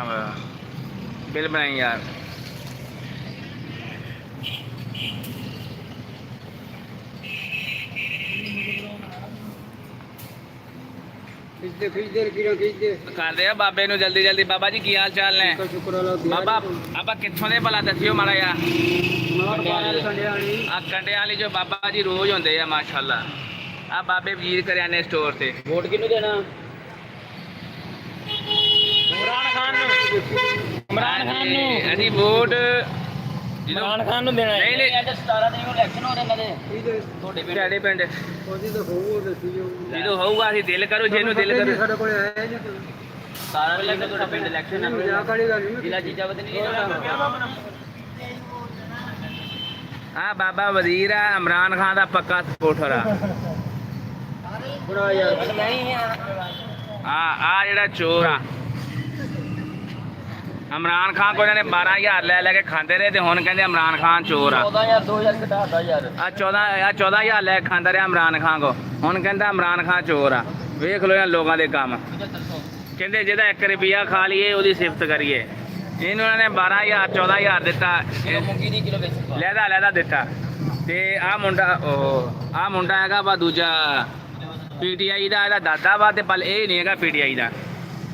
हाँ बिल बनाई यार। कर दे बाबे नू जल्दी जल्दी। बाबा जी की हाल चाल ने? बाबा आप कितों दे भला दसियो माड़ा यार। कंडे वाली जो बाबा जी रोज होंगे आ माशाल्लाह। आ बाबे वीर करियाने स्टोर से। वोट किनू देना? इमरान खान नू। इमरान खान नू अजी वोट इमरान खान नू देना। नहीं नहीं 17 तरीक ਨੂੰ ਇਲੈਕਸ਼ਨ ਹੋ ਰਿਹਾ ਨੇ ਤੁਹਾਡੇ ਸਾਡੇ ਪਿੰਡ ਉਹਦੀ ਤਾਂ ਹੋਊ ਦੱਸਿਓ ਜਦੋਂ ਹੋਊਗਾ ਅਸੀਂ ਦਿਲ ਕਰੋ ਜਿਹਨੂੰ ਦਿਲ ਕਰੂ। ਸਾਡੇ ਕੋਲ ਆਇਆ ਜਾਂ 17 ਤਰੀਕ ਨੂੰ ਤੁਹਾਡੇ ਪਿੰਡ ਇਲੈਕਸ਼ਨ ਹੈ। ਮਜ਼ਾਕ ਵਾਲੀ ਗੱਲ ਨਹੀਂ ਜ਼ਿਲ੍ਹਾ ਜੀਜਾਵਤ ਨਹੀਂ हाँ बाबा वजीर है इमरान खान का पक्का सपोर्टर है। ਬੁਰਾ ਯਾਰ ਨਹੀਂ ਆ हाँ आ जेड़ा चोर आ इमरान खान को इन्होंने 12,000 ले लेके खाते रहे तो हुण कहंदे इमरान खान चोर आ। 14000 2000 ਘਟਾਤਾ ਯਾਰ। आ 14,000 ले खाता रहा इमरान खान को हुण कहंदा इमरान खान चोर आ। वेख लो इन्हां लोगों के काम कहंदे जेदा 1 रुपया खा लीए ओदी सिफत करिए। इन्होंने 12,000 14,000 दिता ਮੁੰਗੀ ਦੀ ਕਿਲੋ ਵਿੱਚ लहदा लहदा दिता ते आ मुंडा आ मुंडा हैगा वा दूजा पीटीआई दा एदा दादा वा ते पल ए नहीं हैगा पीटीआई दा।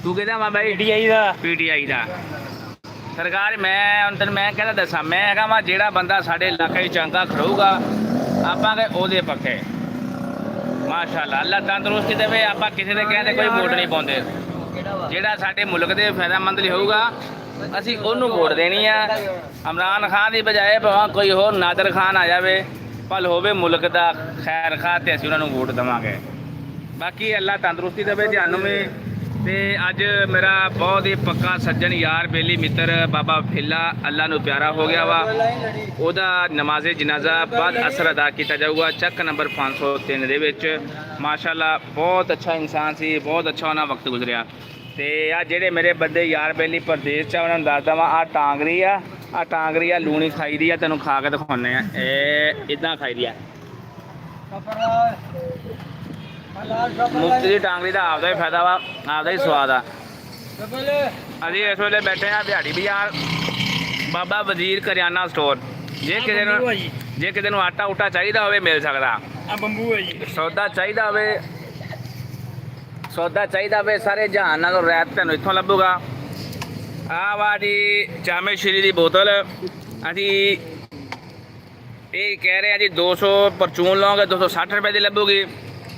तू कहदा वा भाई ਪੀਟੀਆਈ ਦਾ पीटीआई दा सरकार मैं अंदर मैं कहदा दसा मैं हैगा वा जेड़ा बंदा साडे इलाके च चंगा खड़ोगा आपां दे ओदे पक्के माशाअल्लाह अल्लाह तंदुरुस्ती देवे। आपां किसी दे कहंदे कोई वोट नहीं पाउंदे। जेड़ा साडे मुल्क दे फायदेमंद होऊगा ਅਸੀਂ ਉਹਨੂੰ ਵੋਟ ਦੇਣੀ ਆ। ਇਮਰਾਨ ਖਾਨ ਦੀ ਬਜਾਏ ਭਾਵੇਂ ਕੋਈ ਹੋਰ ਨਾਦਰ ਖਾਨ ਆ ਜਾਵੇ ਭਲ ਹੋਵੇ ਮੁਲਕ ਦਾ ਖੈਰ ਖਾ ਤੇ ਅਸੀਂ ਉਹਨਾਂ ਨੂੰ ਵੋਟ ਦੇਵਾਂਗੇ। ਬਾਕੀ ਅੱਲਾ ਤੰਦਰੁਸਤੀ ਦੇਵੇ ਤੁਹਾਨੂੰ ਵੀ। ਤੇ ਅੱਜ ਮੇਰਾ ਬਹੁਤ ਹੀ ਪੱਕਾ ਸੱਜਣ ਯਾਰ ਬੇਲੀ ਮਿੱਤਰ ਬਾਬਾ ਫਿੱਲਾ ਅੱਲਾ ਨੂੰ ਪਿਆਰਾ ਹੋ ਗਿਆ ਵਾ। ਉਹਦਾ ਨਮਾਜ਼ੇ ਜਨਾਜ਼ਾ ਬਾਅਦ ਅਸਰ ਅਦਾ ਕੀਤਾ ਜਾਊਗਾ ਚੱਕ ਨੰਬਰ 503 ਦੇ ਵਿੱਚ। ਮਾਸ਼ਾਅੱਲਾ ਬਹੁਤ ਅੱਛਾ ਇਨਸਾਨ ਸੀ, ਬਹੁਤ ਅੱਛਾ ਉਹਨਾਂ ਵਕਤ ਗੁਜ਼ਰਿਆ। ਤੇ ਆ ਜਿਹੜੇ ਮੇਰੇ ਬੰਦੇ ਯਾਰ ਬੇਲੀ ਪ੍ਰਦੇਸ਼ ਚ ਉਹਨਾਂ ਨੂੰ ਦੱਸ ਦਵਾਂ ਆ ਟਾਂਗਰੀ ਆ ਲੂਣੀ ਖਾਈ ਦੀ ਆ। ਤੈਨੂੰ ਖਾ ਕੇ ਦਿਖਾਉਂਦੇ ਆ ਇਹ ਇਦਾਂ ਖਾਈ ਦੀ ਆ। ਮੁਫਤ ਦੀ ਟਾਂਗਰੀ ਦਾ ਆਪਦਾ ਹੀ ਫਾਇਦਾ ਵਾ, ਆਪਦਾ ਹੀ ਸਵਾਦ ਆ। ਅਸੀਂ ਇਸ ਵੇਲੇ ਬੈਠੇ ਆ ਦਿਹਾੜੀ ਬਾਜ਼ਾਰ ਬਾਬਾ ਵਜ਼ੀਰ ਕਰਿਆਨਾ ਸਟੋਰ। ਜੇ ਕਿਸੇ ਨੂੰ ਆਟਾ ਉਟਾ ਚਾਹੀਦਾ ਹੋਵੇ ਮਿਲ ਸਕਦਾ। ਆ ਬੰਬੂ ਹੈ ਜੀ। ਸੌਦਾ ਚਾਹੀਦਾ ਵੇ ਸਾਰੇ ਜਹਾਨ ਨਾਲੋਂ ਰਹਿਤ ਤੁਹਾਨੂੰ ਇੱਥੋਂ ਲੱਭੂਗਾ। ਆਹ ਵਾ ਜੀ ਜਾਮੇ ਸ਼੍ਰੀ ਦੀ ਬੋਤਲ ਅਸੀਂ ਇਹ ਕਹਿ ਰਹੇ ਆ ਜੀ 200 ਪਰਚੂਨ ਲਓਗੇ 260 ਰੁਪਏ ਦੀ ਲੱਭੂਗੀ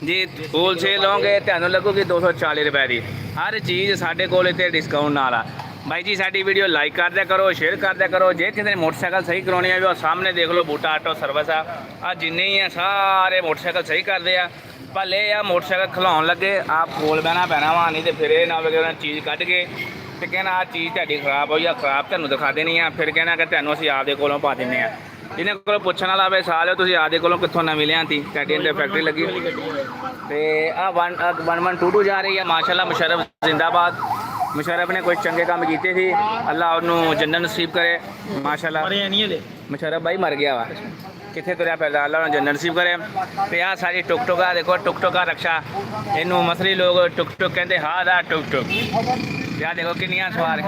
ਜੀ। ਹੋਲਸੇਲ ਲਓਗੇ ਤੁਹਾਨੂੰ ਲੱਗੂਗੀ 240 ਰੁਪਏ ਦੀ। ਹਰ ਚੀਜ਼ ਸਾਡੇ ਕੋਲ ਇੱਥੇ ਡਿਸਕਾਊਂਟ ਨਾਲ ਆ। ਬਾਈ ਜੀ ਸਾਡੀ ਵੀਡੀਓ ਲਾਈਕ ਕਰ ਦਿਆ ਕਰੋ, ਸ਼ੇਅਰ ਕਰ ਦਿਆ ਕਰੋ। ਜੇ ਕਿਸੇ ਨੇ ਮੋਟਰਸਾਈਕਲ ਸਹੀ ਕਰਾਉਣੀ ਆ ਵੀ ਉਹ ਸਾਹਮਣੇ ਦੇਖ ਲਓ ਬੂਟਾ ਆਟੋ ਸਰਵਿਸ ਆ ਜਿੰਨੇ ਹੀ ਆ ਸਾਰੇ ਮੋਟਰਸਾਈਕਲ ਸਹੀ ਕਰਦੇ ਆ। ਪਰ ਇਹ ਆ ਮੋਟਰਸਾਈਕਲ ਖਲਾਉਣ ਲੱਗੇ ਆਪ ਕੋਲ ਬਹਿਣਾ ਪੈਣਾ ਵਾ ਨਹੀਂ ਤੇ ਫਿਰ ਇਹ ਨਾ ਹੋਵੇ ਕਿ ਉਹਨਾਂ ਚੀਜ਼ ਕੱਢ ਕੇ ਤੇ ਕਹਿਣਾ ਆਹ ਚੀਜ਼ ਤੁਹਾਡੀ ਖਰਾਬ ਹੋਈ ਆ ਖਰਾਬ ਤੁਹਾਨੂੰ ਦਿਖਾ ਦੇਣੀ ਆ ਫਿਰ ਕਹਿਣਾ ਕਿ ਤੁਹਾਨੂੰ ਅਸੀਂ ਆਪਦੇ ਕੋਲੋਂ ਪਾ ਦਿੰਦੇ ਆ। ਇਹਨਾਂ ਕੋਲੋਂ ਪੁੱਛਣ ਵਾਲਾ ਵੇ ਸਾਲ ਤੁਸੀਂ ਆਪਦੇ ਕੋਲੋਂ ਕਿੱਥੋਂ ਨਵੀਂ ਲਿਆਂਤੀ ਤੁਹਾਡੀ ਅੰਦਰ ਫੈਕਟਰੀ ਲੱਗੀ ਤੇ ਆ 1122 ਜਾ ਰਹੀ ਆ। ਮਾਸ਼ਾਅੱਲਾ ਮੁਸ਼ਰਫ ਜ਼ਿੰਦਾਬਾਦ। ਮੁਸ਼ਰਫ ਨੇ ਕੁਝ ਚੰਗੇ ਕੰਮ ਕੀਤੇ ਸੀ ਅੱਲਾ ਉਹਨੂੰ ਜੰਨਤ ਨਸੀਬ ਕਰੇ। ਮਾਸ਼ਾਅੱਲਾ ਮੁਸ਼ਰਫ ਬਾਈ ਮਰ ਗਿਆ ਵਾ ਕਿੱਥੇ ਤੁਰਿਆ ਫਿਰਦਾ ਅੱਲਾ ਉਹਨੂੰ ਜੰਨਤ ਨਸੀਬ ਕਰੇ। ਤੇ ਆ ਸਾਰੀ ਟੁਕ ਟੁਕਾ ਦੇਖੋ ਟੁਕ ਟੁਕਾ ਰਕਸ਼ਾ ਇਹਨੂੰ ਮਸਲੀ ਲੋਕ ਟੁਕ ਟੁਕ ਕਹਿੰਦੇ ਹਾਂ ਦਾ ਟੁਕ ਟੁਕ। ਆ ਦੇਖੋ ਕਿੰਨੀਆਂ ਸਵਾਰ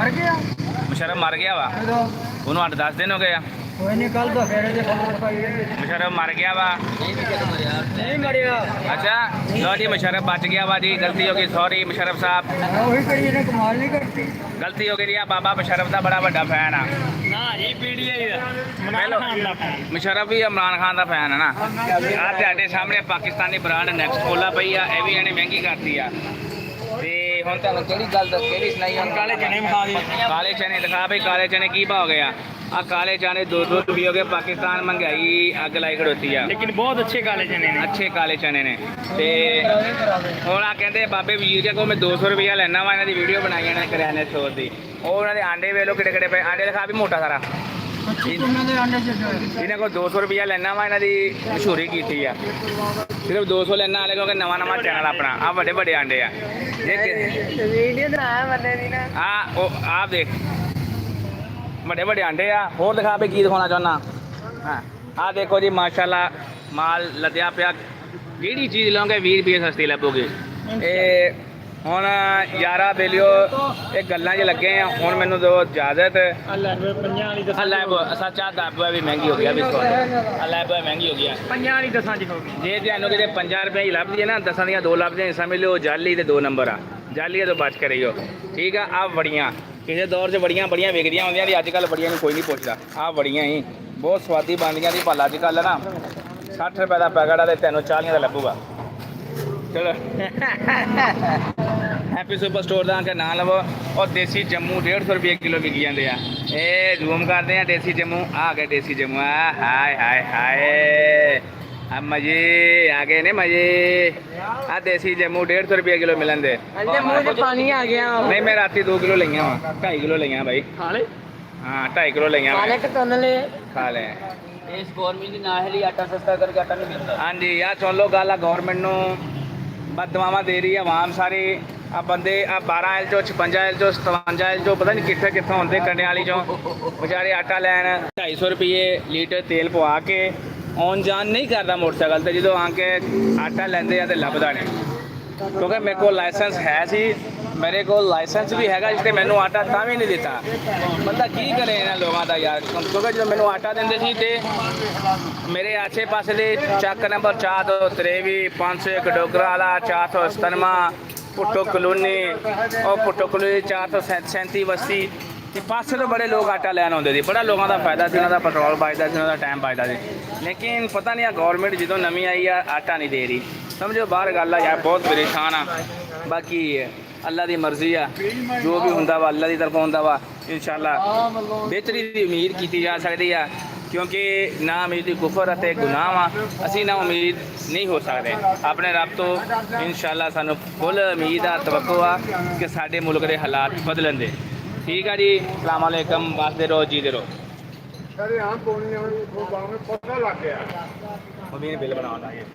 ਮੁਸ਼ਰਫ ਮਰ ਗਿਆ ਵਾ ਉਹਨੂੰ 8-10 ਦਿਨ ਹੋ ਗਏ ਆ। ਕੋਈ ਨਹੀਂ ਕੱਲ ਦਾ ਫੇਰੇ ਦੇ ਮੁਸ਼ਰਫ ਮਰ ਗਿਆ ਵਾ ਨਹੀਂ ਮਰਿਆ। ਅੱਛਾ ਲੋ ਜੀ ਮੁਸ਼ਰਫ ਬਚ ਗਿਆ ਵਾ ਜੀ ਗਲਤੀ ਹੋ ਗਈ ਸੌਰੀ ਮੁਸ਼ਰਫ ਸਾਹਿਬ ਉਹੀ ਕਰੀ ਇਹਨੇ ਕਮਾਲ ਨਹੀਂ ਕਰਤੀ। ਗਲਤੀ ਹੋ ਗਈ ਆ। ਬਾਬਾ ਮੁਸ਼ਰਫ ਦਾ ਬੜਾ ਵੱਡਾ ਫੈਨ ਆ। ਨਾ ਜੀ ਪੀਟੀਆਈ ਦਾ ਇਮਰਾਨ ਖਾਨ ਦਾ ਮੁਸ਼ਰਫ ਵੀ ਇਮਰਾਨ ਖਾਨ ਦਾ ਫੈਨ ਹੈ ਨਾ। ਆ ਤੁਹਾਡੇ ਸਾਹਮਣੇ ਪਾਕਿਸਤਾਨੀ ਬ੍ਰਾਂਡ ਨੈਕਸਟ ਕੋਲਾ ਪਈ ਆ ਇਹ ਵੀ ਇਹਨੇ ਮਹਿੰਗੀ ਕਰਤੀ ਆ। ਤੇ ਹੁਣ ਤੁਹਾਨੂੰ ਕਿਹੜੀ ਸੁਣਾਈ ਹੁਣ ਕਾਲੇ ਚਨੇ ਵਿਖਾ ਦੇ। ਕਾਲੇ ਚਨੇ ਦਿਖਾ ਬਈ ਕਾਲੇ ਚਨੇ ਕੀ ਭਾਅ ਹੋ ਗਿਆ। ਆ ਕਾਲੇ ਚਨੇ 200 ਰੁਪਏ ਹੋ ਗਏ। ਪਾਕਿਸਤਾਨ ਮਹਿੰਗਾਈ ਅੱਗ ਲਾਈ ਖੜੋਤੀ ਆ ਲੇਕਿਨ ਬਹੁਤ ਅੱਛੇ ਕਾਲੇ ਚਨੇ ਨੇ। ਅੱਛੇ ਕਾਲੇ ਚਨੇ ਨੇ। ਤੇ ਹੁਣ ਆ ਕਹਿੰਦੇ ਬਾਬੇ ਵੀਰ ਕੇ ਕੋਲ ਮੈਂ 200 ਰੁਪਇਆ ਲੈਣਾ ਵਾ ਇਹਨਾਂ ਦੀ ਵੀਡੀਓ ਬਣਾਈ ਇਹਨਾਂ ਨੇ ਕਰਿਆਨੇ ਸਟੋਰ ਦੀ। ਉਹ ਉਹਨਾਂ ਦੇ ਆਂਡੇ ਵੇਖ ਲਓ ਕਿਹੜੇ ਕਿਹੜੇ ਪਏ ਆਂਡੇ ਦਿਖਾ ਵੀ ਮੋਟਾ ਸਾਰਾ। ਇਹਨਾਂ ਕੋਲ 200 ਰੁਪਇਆ ਲੈਣਾ ਵਾ ਇਹਨਾਂ ਦੀ ਮਸ਼ਹੂਰੀ ਕੀਤੀ ਆ। ਸਿਰਫ 200 ਲੈਣਾ ਵਾਲੇ ਕਿਉਂਕਿ ਨਵਾਂ ਚੈਨਲ ਆਪਣਾ ਆ ਵੱਡੇ ਵੱਡੇ ਆਂਡੇ ਆ। ਆ ਦੇਖ ਵੱਡੇ ਵੱਡੇ ਆਂਡੇ ਆ। ਹੋਰ ਦਿਖਾ ਵੀ ਕੀ ਦਿਖਾਉਣਾ ਚਾਹੁੰਦਾ। ਹਾਂ ਆ ਦੇਖੋ ਜੀ ਮਾਸ਼ਾਅੱਲਾ ਮਾਲ ਲੱਦਿਆ ਪਿਆ। ਜਿਹੜੀ ਚੀਜ਼ ਲਓਗੇ 20 ਰੁਪਏ ਸਸਤੀ ਲੱਭੋਗੇ। ਇਹ ਹੁਣ ਯਾਰਾ ਬੇਲੀਓ ਇਹ ਗੱਲਾਂ 'ਚ ਲੱਗੇ ਆ ਹੁਣ ਮੈਨੂੰ ਦਿਓ ਇਜਾਜ਼ਤ ਅੱਲਾ ਪੰਜਾਂ ਵਾਲੀ ਦੱਸਾਂ ਸੱਚਾ ਦਾਬਾ ਵੀ ਮਹਿੰਗੀ ਹੋ ਗਿਆ ਵੀ ਅੱਲਾ ਮਹਿੰਗੀ ਹੋ ਗਿਆ ਪੰਜਾਂ ਵਾਲੀ ਦੱਸਾਂ ਚ ਹੋ ਗਈ ਜੇ ਤੁਹਾਨੂੰ ਕਿਤੇ 5 ਰੁਪਏ ਹੀ ਲੱਭਦੀ ਹੈ ਨਾ 10 ਦੀਆਂ 2 ਲੱਭਦੀਆਂ ਸਮਝ ਲਿਓ ਜਾਲੀ ਤੇ 2 ਨੰਬਰ ਆ ਜਾਲੀ ਤੋਂ ਬਚ ਕੇ ਰਹੀਓ ਠੀਕ ਆ। ਆ ਬੜੀਆਂ ਕਿਸੇ ਦੌਰ 'ਚ ਬੜੀਆਂ ਵਿਕਦੀਆਂ ਹੁੰਦੀਆਂ ਦੀ ਅੱਜ ਕੱਲ੍ਹ ਬੜੀਆਂ ਨੂੰ ਕੋਈ ਨਹੀਂ ਪੁੱਛਦਾ। ਆ ਬੜੀਆਂ ਹੀ ਬਹੁਤ ਸਵਾਦੀ ਬਣਦੀਆਂ ਦੀ ਭਲਾ ਅੱਜ ਕੱਲ੍ਹ ਨਾ 60 ਰੁਪਏ ਦਾ ਪੈਕਟ ਆ ਤੇ ਤੈਨੂੰ 40 ਦਾ ਲੱਭੂਗਾ। ਚਲੋ ਹੈਪੀ ਸੁਪਰ ਸਟੋਰ ਦਾ ਅੰਕ ਨਾਂ ਲਵੋ ਔਰ ਦੇਸੀ ਜੰਮੂ 150 ਰੁਪਏ ਕਿਲੋ ਵਿਕ ਜਾਂਦੇ ਆ। ਇਹ ਜ਼ੂਮ ਕਰਦੇ ਆ ਦੇਸੀ ਜੰਮੂ ਆ ਗਏ ਦੇਸੀ ਜੰਮੂ ਆ ਹਾਏ ਹਾਏ ਹਾਏ ਆ ਮਜ਼ੇ ਆ ਗਏ ਨੇ ਮਜ਼ੇ। ਆ ਦੇਸੀ ਜੰਮੂ 150 ਰੁਪਏ ਕਿਲੋ ਮਿਲਣ ਦੇ। ਅੰਦੇ ਮੂੰਹ 'ਚ ਪਾਣੀ ਆ ਗਿਆ ਨਹੀਂ ਮੈਂ ਰਾਤੀ 2 ਕਿਲੋ ਲਈਆਂ ਵਾ 2.5 ਕਿਲੋ ਲਈਆਂ ਬਾਈ। ਖਾ ਲੈ ਹਾਂ 2.5 ਕਿਲੋ ਲਈਆਂ ਕਾਲੇ ਮੈਂ ਕਤਨ ਲੈ ਖਾ ਲੈ। ਇਸ ਗਵਰਨਮੈਂਟ ਦੀ ਨਾ ਹੈ ਲਈ ਆਟਾ ਸਸਤਾ ਕਰਕੇ ਆਟਾ ਨਹੀਂ ਮਿਲਦਾ। ਹਾਂਜੀ ਆ ਸੁਣ ਲਓ ਗੱਲ ਆ ਗਵਰਨਮੈਂਟ ਨੂੰ ਬਦਦੁਆਵਾਂ ਦੇ ਰਹੀ ਆ ਆਵਾਮ ਸਾਰੀ। ਆ ਬੰਦੇ ਆ 12 ਐਲ ਚੋਂ 56 ਐਲ ਚੋਂ 57 ਐਲ ਚੋਂ ਪਤਾ ਨਹੀਂ ਕਿੱਥੋਂ ਹੁੰਦੇ ਕੰਡੇ ਵਾਲੀ ਚੋਂ ਵਿਚਾਰੇ ਆਟਾ ਲੈਣ 250 ਰੁਪਏ ਲੀਟਰ ਤੇਲ ਪਵਾ ਕੇ ਆਉਣ ਜਾਣ ਨਹੀਂ ਕਰਦਾ ਮੋਟਰਸਾਈਕਲ ਤੇ। ਜਦੋਂ ਆ ਕੇ ਆਟਾ ਲੈਂਦੇ ਆ ਤੇ ਲੱਭਦਾ ਨਹੀਂ ਕਿਉਂਕਿ ਮੇਰੇ ਕੋਲ ਲਾਇਸੈਂਸ ਹੈ ਸੀ ਮੇਰੇ ਕੋਲ ਲਾਇਸੈਂਸ ਵੀ ਹੈਗਾ ਜਿਸ ਤੇ ਮੈਨੂੰ ਆਟਾ ਤਾਂ ਵੀ ਨਹੀਂ ਦਿੱਤਾ। ਬੰਦਾ ਕੀ ਕਰੇ ਇਹਨਾਂ ਲੋਕਾਂ ਦਾ ਯਾਰ ਕਿਉਂਕਿ ਜਦੋਂ ਮੈਨੂੰ ਆਟਾ ਦਿੰਦੇ ਸੀ ਤੇ ਮੇਰੇ ਆਸੇ ਪਾਸੇ ਦੇ ਚੱਕ ਨੰਬਰ 4 ਤੋਂ 53 501 ਡੋਗਰਾ ਵਾਲਾ 497 ਪੁੱਟੋ ਕਲੋਨੀ ਉਹ ਪੁੱਟੋ ਕਲੋਨੀ 437 ਬਸਤੀ ਤੇ ਪਾਸੇ ਤੋਂ ਬੜੇ ਲੋਕ ਆਟਾ ਲੈਣ ਆਉਂਦੇ ਸੀ। ਬੜਾ ਲੋਕਾਂ ਦਾ ਫਾਇਦਾ ਸੀ ਉਹਨਾਂ ਦਾ ਪੈਟਰੋਲ ਬਚਦਾ ਸੀ ਉਹਨਾਂ ਦਾ ਟਾਈਮ ਬਚਦਾ ਸੀ। ਲੇਕਿਨ ਪਤਾ ਨਹੀਂ ਆ ਗਵਰਨਮੈਂਟ ਜਦੋਂ ਨਵੀਂ ਆਈ ਆ ਆਟਾ ਨਹੀਂ ਦੇ ਰਹੀ ਸਮਝੋ ਬਾਹਰ ਗੱਲ ਆ ਯਾਰ ਬਹੁਤ ਪਰੇਸ਼ਾਨ ਆ। ਬਾਕੀ ਅੱਲਾ ਦੀ ਮਰਜ਼ੀ ਆ ਜੋ ਵੀ ਹੁੰਦਾ ਵਾ ਅੱਲਾ ਦੀ ਤਰਫੋਂ ਹੁੰਦਾ ਵਾ ਇਨਸ਼ਾਅੱਲਾ ਬਿਹਤਰੀ ਦੀ ਉਮੀਦ ਕੀਤੀ ਜਾ ਸਕਦੀ ਆ ਕਿਉਂਕਿ ਨਾ ਉਮੀਦੀ ਕੁਫਰ ਅਤੇ ਗੁਨਾਹ ਵਾ। ਅਸੀਂ ਨਾ ਉਮੀਦ ਨਹੀਂ ਹੋ ਸਕਦੇ ਆਪਣੇ ਰੱਬ ਤੋਂ। ਇਨਸ਼ਾਅੱਲਾ ਸਾਨੂੰ ਫੁੱਲ ਉਮੀਦ ਆ ਤਵੱਕੋ ਆ ਕਿ ਸਾਡੇ ਮੁਲਕ ਦੇ ਹਾਲਾਤ ਬਦਲਣ ਦੇ। ਠੀਕ ਆ ਜੀ ਅਸਲਾਮ ਵਾਲੇਕਮ ਵਾਸਦੇ ਰਹੋ ਜੀਦੇ ਰਹੋ। ਸਾਰੇ ਆਮ ਪੌਣੀ ਪਤਾ ਲੱਗ ਗਿਆ ਮੰਮੀ ਨੇ ਬਿੱਲ ਬਣਾਉਣਾ ਹੈ।